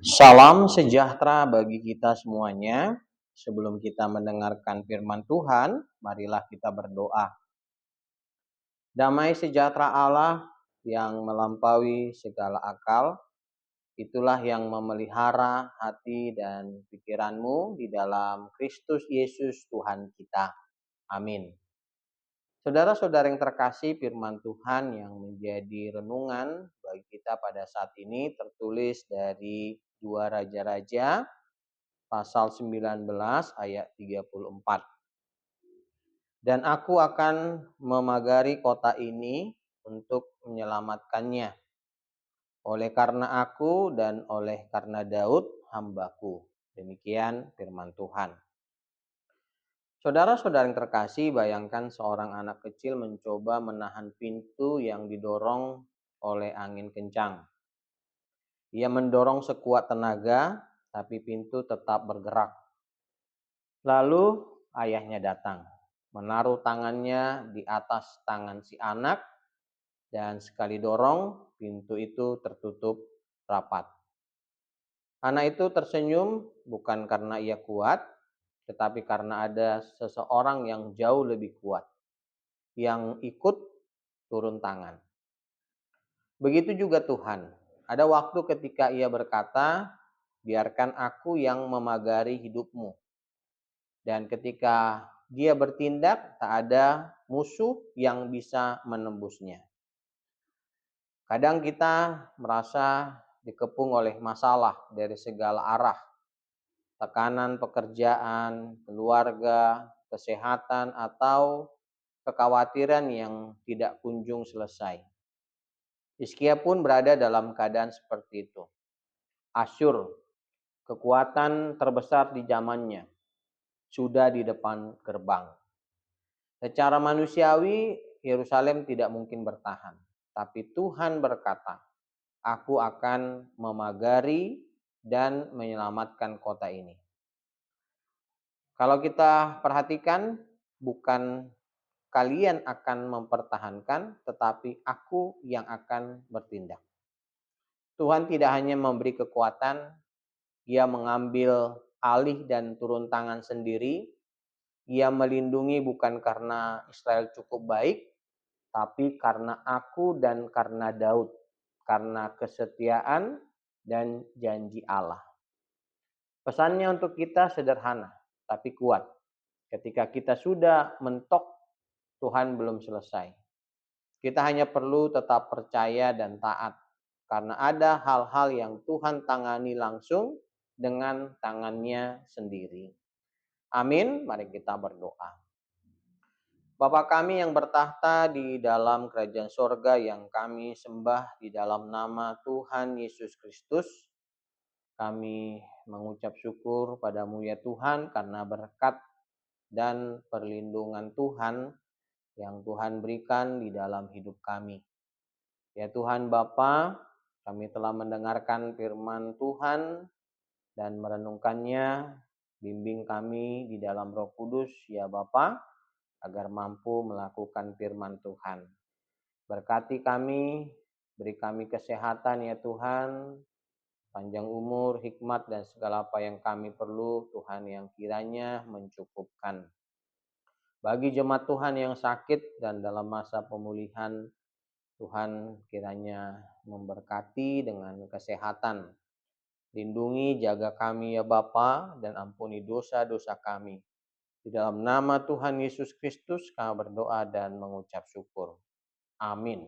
Salam sejahtera bagi kita semuanya. Sebelum kita mendengarkan firman Tuhan, marilah kita berdoa. Damai sejahtera Allah yang melampaui segala akal, itulah yang memelihara hati dan pikiranmu di dalam Kristus Yesus Tuhan kita. Amin. Saudara-saudara yang terkasih, firman Tuhan yang menjadi renungan bagi kita pada saat ini tertulis dari 2 Raja-Raja pasal 19 ayat 34. Dan aku akan memagari kota ini untuk menyelamatkannya, oleh karena aku dan oleh karena Daud hambaku. Demikian firman Tuhan. Saudara-saudara yang terkasih, bayangkan seorang anak kecil mencoba menahan pintu yang didorong oleh angin kencang. Ia mendorong sekuat tenaga, tapi pintu tetap bergerak. Lalu ayahnya datang, menaruh tangannya di atas tangan si anak, dan sekali dorong, pintu itu tertutup rapat. Anak itu tersenyum bukan karena ia kuat, tetapi karena ada seseorang yang jauh lebih kuat, yang ikut turun tangan. Begitu juga Tuhan. Ada waktu ketika ia berkata, biarkan aku yang memagari hidupmu. Dan ketika dia bertindak, tak ada musuh yang bisa menembusnya. Kadang kita merasa dikepung oleh masalah dari segala arah. Tekanan pekerjaan, keluarga, kesehatan, atau kekhawatiran yang tidak kunjung selesai. Hizkia pun berada dalam keadaan seperti itu. Asyur, kekuatan terbesar di zamannya, sudah di depan gerbang. Secara manusiawi, Yerusalem tidak mungkin bertahan. Tapi Tuhan berkata, aku akan memagari dan menyelamatkan kota ini. Kalau kita perhatikan, bukan kalian akan mempertahankan, tetapi aku yang akan bertindak. Tuhan tidak hanya memberi kekuatan, Ia mengambil alih dan turun tangan sendiri. Ia melindungi bukan karena Israel cukup baik, tapi karena aku dan karena Daud, karena kesetiaan dan janji Allah. Pesannya untuk kita sederhana, tapi kuat. Ketika kita sudah mentok, Tuhan belum selesai. Kita hanya perlu tetap percaya dan taat, karena ada hal-hal yang Tuhan tangani langsung dengan tangannya sendiri. Amin, mari kita berdoa. Bapa kami yang bertahta di dalam kerajaan sorga, yang kami sembah di dalam nama Tuhan Yesus Kristus, kami mengucap syukur padamu ya Tuhan, karena berkat dan perlindungan Tuhan yang Tuhan berikan di dalam hidup kami. Ya Tuhan Bapa, kami telah mendengarkan firman Tuhan dan merenungkannya. Bimbing kami di dalam Roh Kudus ya Bapa, agar mampu melakukan firman Tuhan. Berkati kami, beri kami kesehatan ya Tuhan, panjang umur, hikmat, dan segala apa yang kami perlu, Tuhan yang kiranya mencukupkan. Bagi jemaat Tuhan yang sakit dan dalam masa pemulihan, Tuhan kiranya memberkati dengan kesehatan. Lindungi, jaga kami ya Bapa, dan ampuni dosa-dosa kami. Di dalam nama Tuhan Yesus Kristus kami berdoa dan mengucap syukur. Amin.